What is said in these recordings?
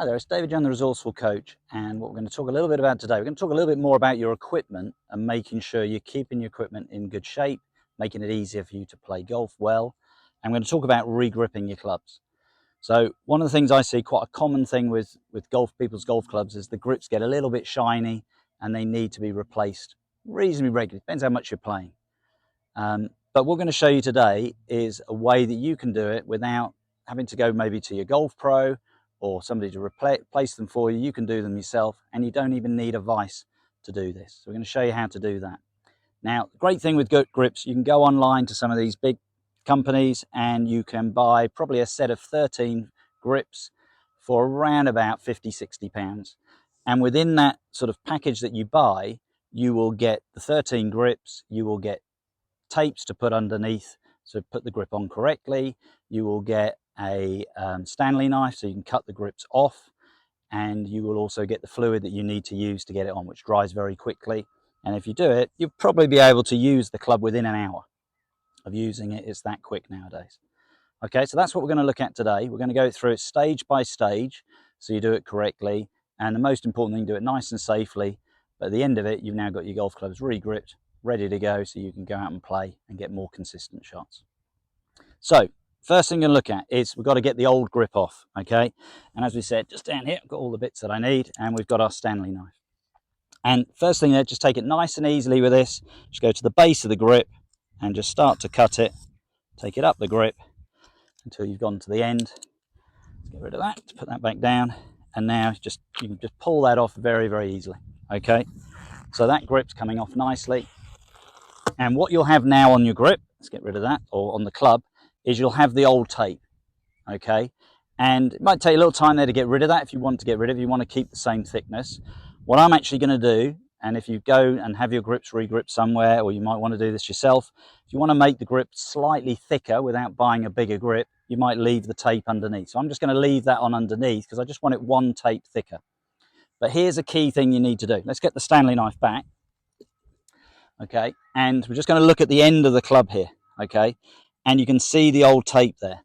Hi there, it's David Young, the Resourceful Coach, and what we're going to talk a little bit about today, we're going to talk a little bit more about your equipment and making sure you're keeping your equipment in good shape, making it easier for you to play golf well. And we're going to talk about regripping your clubs. So one of the things I see, quite a common thing with people's golf clubs, is the grips get a little bit shiny and they need to be replaced reasonably regularly. Depends how much you're playing. But what we're going to show you today is a way that you can do it without having to go maybe to your golf pro or somebody to replace them for you. You can do them yourself, and you don't even need a vise to do this. So we're going to show you how to do that. Now, the great thing with good grips, you can go online to some of these big companies and you can buy probably a set of 13 grips for around about 50-60 pounds. And within that sort of package that you buy, you will get the 13 grips, you will get tapes to put underneath so put the grip on correctly, you will get a Stanley knife so you can cut the grips off, and you will also get the fluid that you need to use to get it on, which dries very quickly. And if you do it, you'll probably be able to use the club within an hour of using it. It's that quick nowadays. Okay, so that's what we're going to look at today. We're going to go through it stage by stage so you do it correctly, and the most important thing, do it nice and safely. But at the end of it, you've now got your golf clubs regripped, ready to go, so you can go out and play and get more consistent shots. So first thing we're going to look at is we've got to get the old grip off, okay? And as we said, just down here, I've got all the bits that I need, and we've got our Stanley knife. And first thing there, just take it nice and easily with this. Just go to the base of the grip and just start to cut it. Take it up the grip until you've gone to the end. Let's get rid of that, put that back down. And now you can just pull that off very, very easily, okay? So that grip's coming off nicely. And what you'll have now on your grip, let's get rid of that, or on the club, is you'll have the old tape, okay? And it might take a little time there to get rid of that if you want to get rid of it, if you want to keep the same thickness. What I'm actually going to do, and if you go and have your grips regripped somewhere, or you might want to do this yourself, if you want to make the grip slightly thicker without buying a bigger grip, you might leave the tape underneath. So I'm just going to leave that on underneath because I just want it one tape thicker. But here's a key thing you need to do. Let's get the Stanley knife back. Okay, and we're just going to look at the end of the club here, okay? And you can see the old tape there.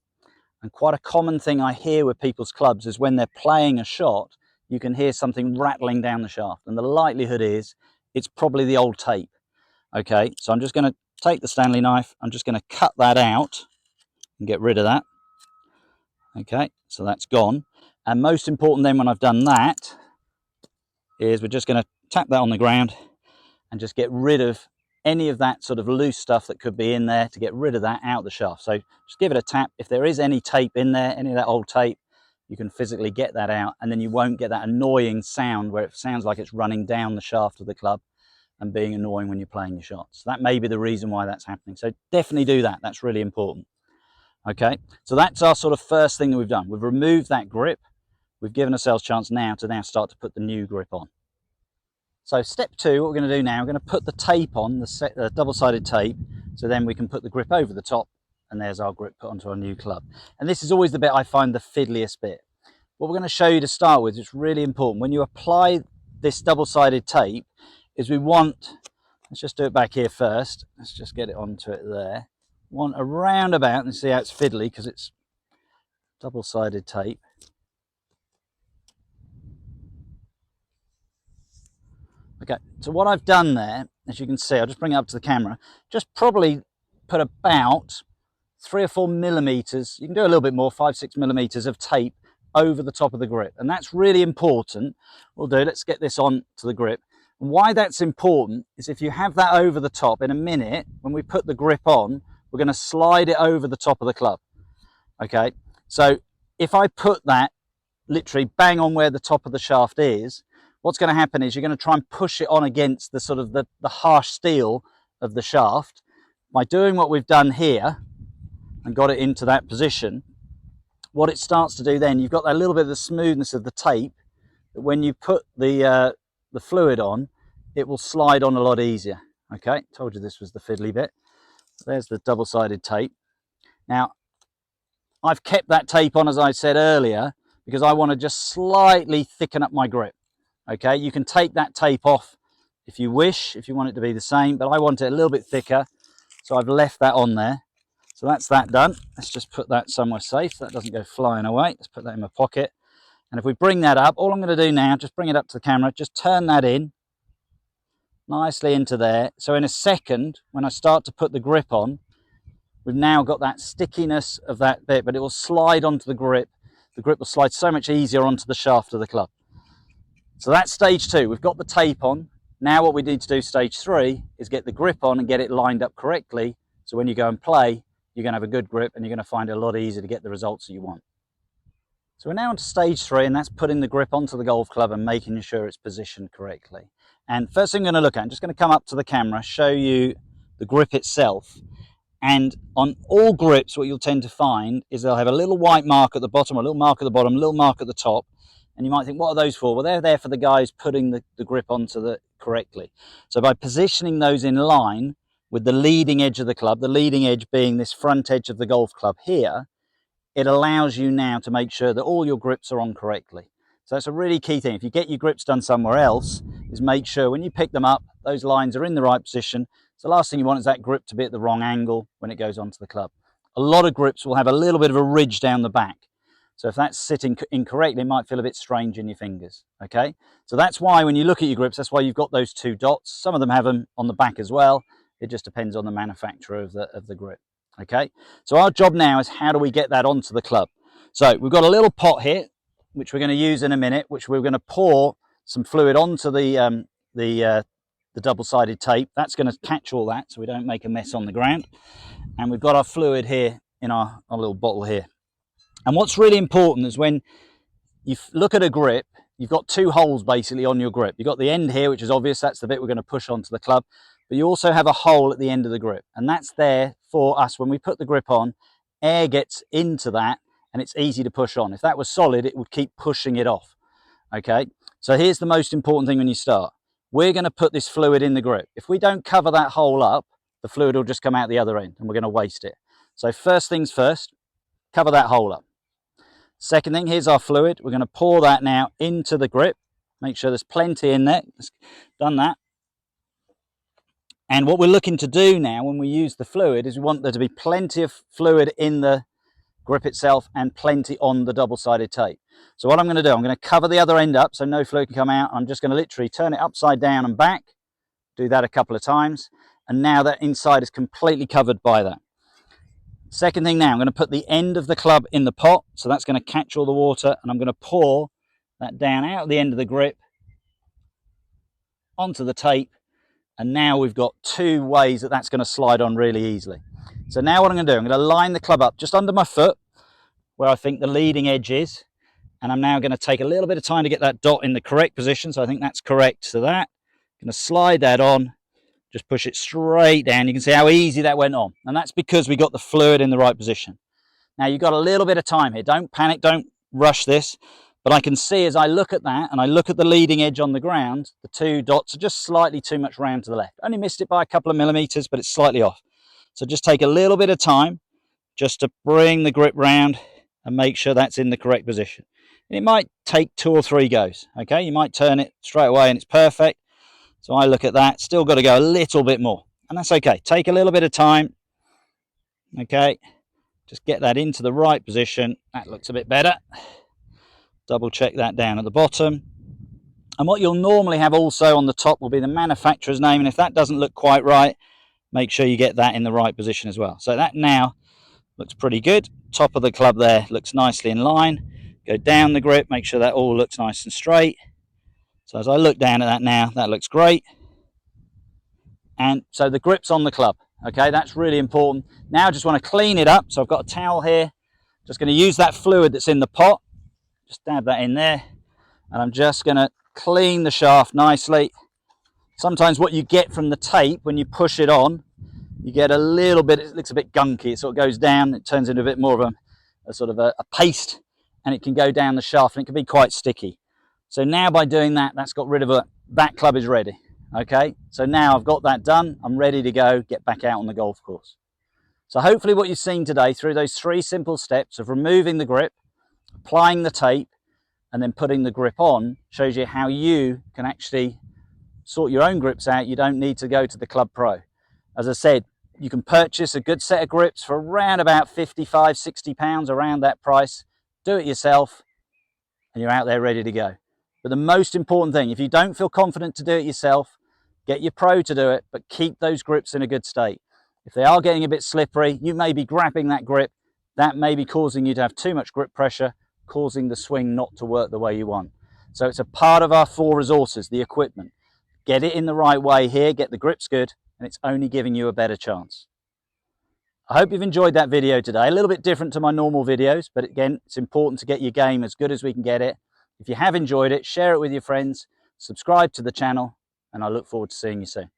And quite a common thing I hear with people's clubs is when they're playing a shot, you can hear something rattling down the shaft. And the likelihood is it's probably the old tape, okay? So I'm just going to take the Stanley knife, I'm just going to cut that out and get rid of that. Okay, so that's gone. And most important then when I've done that is we're just going to tap that on the ground and just get rid of any of that sort of loose stuff that could be in there, to get rid of that out the shaft. So just give it a tap. If there is any tape in there, any of that old tape, you can physically get that out, and then you won't get that annoying sound where it sounds like it's running down the shaft of the club and being annoying when you're playing your shots. So that may be the reason why that's happening. So definitely do that. That's really important. Okay, so that's our sort of first thing that we've done. We've removed that grip. We've given ourselves a chance now to start to put the new grip on. So step two, what we're going to do now, we're going to put the tape on, the double-sided tape, so then we can put the grip over the top, and there's our grip put onto our new club. And this is always the bit I find the fiddliest bit. What we're going to show you to start with, it's really important, when you apply this double-sided tape, is we want, let's just do it back here first, let's just get it onto it there, want around about, and see how it's fiddly because it's double-sided tape. Okay, so what I've done there, as you can see, I'll just bring it up to the camera, just probably put about 3 or 4 millimeters, you can do a little bit more, 5-6 millimeters of tape over the top of the grip. And that's really important. Let's get this on to the grip. And why that's important is if you have that over the top, in a minute, when we put the grip on, we're going to slide it over the top of the club. Okay, so if I put that literally bang on where the top of the shaft is, what's going to happen is you're going to try and push it on against the sort of the harsh steel of the shaft. By doing what we've done here and got it into that position, what it starts to do then, you've got that little bit of the smoothness of the tape, that when you put the fluid on, it will slide on a lot easier. Okay, told you this was the fiddly bit. There's the double-sided tape. Now, I've kept that tape on, as I said earlier, because I want to just slightly thicken up my grip. Okay, you can take that tape off if you wish, if you want it to be the same, but I want it a little bit thicker, so I've left that on there. So that's that done. Let's just put that somewhere safe so that doesn't go flying away. Let's put that in my pocket. And if we bring that up, all I'm going to do now, just bring it up to the camera, just turn that in nicely into there. So in a second, when I start to put the grip on, we've now got that stickiness of that bit, but it will slide onto the grip. The grip will slide so much easier onto the shaft of the club. So that's stage 2. We've got the tape on. Now what we need to do, stage 3, is get the grip on and get it lined up correctly. So when you go and play, you're going to have a good grip and you're going to find it a lot easier to get the results that you want. So we're now on to stage 3, and that's putting the grip onto the golf club and making sure it's positioned correctly. And first thing I'm going to look at, I'm just going to come up to the camera, show you the grip itself. And on all grips, what you'll tend to find is they'll have a little white mark at the bottom, a little mark at the bottom, a little mark at the top. And you might think, what are those for? Well, they're there for the guys putting the grip onto the correctly. So by positioning those in line with the leading edge of the club, the leading edge being this front edge of the golf club here, it allows you now to make sure that all your grips are on correctly. So that's a really key thing. If you get your grips done somewhere else, is make sure when you pick them up, those lines are in the right position. So the last thing you want is that grip to be at the wrong angle when it goes onto the club. A lot of grips will have a little bit of a ridge down the back. So if that's sitting incorrectly, it might feel a bit strange in your fingers, okay? So that's why when you look at your grips, that's why you've got those 2 dots. Some of them have them on the back as well. It just depends on the manufacturer of the grip, okay? So our job now is how do we get that onto the club? So we've got a little pot here, which we're going to use in a minute, which we're going to pour some fluid onto the double-sided tape. That's going to catch all that so we don't make a mess on the ground. And we've got our fluid here in our little bottle here. And what's really important is when you look at a grip, you've got 2 holes basically on your grip. You've got the end here, which is obvious, that's the bit we're going to push onto the club. But you also have a hole at the end of the grip. And that's there for us when we put the grip on, air gets into that and it's easy to push on. If that was solid, it would keep pushing it off, okay? So here's the most important thing when you start. We're going to put this fluid in the grip. If we don't cover that hole up, the fluid will just come out the other end and we're going to waste it. So first things first, cover that hole up. Second thing, here's our fluid. We're going to pour that now into the grip. Make sure there's plenty in there. Done that. And what we're looking to do now when we use the fluid is we want there to be plenty of fluid in the grip itself and plenty on the double-sided tape. So what I'm going to do, I'm going to cover the other end up so no fluid can come out. I'm just going to literally turn it upside down and back. Do that a couple of times. And now that inside is completely covered by that. Second thing now, I'm going to put the end of the club in the pot. So that's going to catch all the water. And I'm going to pour that down out the end of the grip onto the tape. And now we've got 2 ways that that's going to slide on really easily. So now what I'm going to do, I'm going to line the club up just under my foot where I think the leading edge is. And I'm now going to take a little bit of time to get that dot in the correct position. So I think that's correct to that. I'm going to slide that on, just push it straight down. You can see how easy that went on. And that's because we got the fluid in the right position. Now you've got a little bit of time here. Don't panic, don't rush this. But I can see as I look at that and I look at the leading edge on the ground, the 2 dots are just slightly too much round to the left. Only missed it by a couple of millimeters, but it's slightly off. So just take a little bit of time just to bring the grip round and make sure that's in the correct position. And it might take 2 or 3 goes, okay? You might turn it straight away and it's perfect. So I look at that, still got to go a little bit more. And that's okay. Take a little bit of time, okay? Just get that into the right position. That looks a bit better. Double check that down at the bottom. And what you'll normally have also on the top will be the manufacturer's name. And if that doesn't look quite right, make sure you get that in the right position as well. So that now looks pretty good. Top of the club there looks nicely in line. Go down the grip, make sure that all looks nice and straight. So as I look down at that now, that looks great. And so the grip's on the club. Okay, that's really important. Now I just want to clean it up. So I've got a towel here. Just going to use that fluid that's in the pot. Just dab that in there. And I'm just going to clean the shaft nicely. Sometimes what you get from the tape when you push it on, you get a little bit, it looks a bit gunky. It sort of goes down, it turns into a bit more of a sort of a paste, and it can go down the shaft and it can be quite sticky. So now by doing that, that's got rid of it. That club is ready. Okay, so now I've got that done. I'm ready to go get back out on the golf course. So hopefully what you've seen today through those 3 simple steps of removing the grip, applying the tape, and then putting the grip on shows you how you can actually sort your own grips out. You don't need to go to the Club Pro. As I said, you can purchase a good set of grips for around about £55, £60, around that price. Do it yourself and you're out there ready to go. But the most important thing, if you don't feel confident to do it yourself, get your pro to do it, but keep those grips in a good state. If they are getting a bit slippery, you may be grabbing that grip. That may be causing you to have too much grip pressure, causing the swing not to work the way you want. So it's a part of our 4 resources, the equipment. Get it in the right way here, get the grips good, and it's only giving you a better chance. I hope you've enjoyed that video today. A little bit different to my normal videos, but again, it's important to get your game as good as we can get it. If you have enjoyed it, share it with your friends, subscribe to the channel, and I look forward to seeing you soon.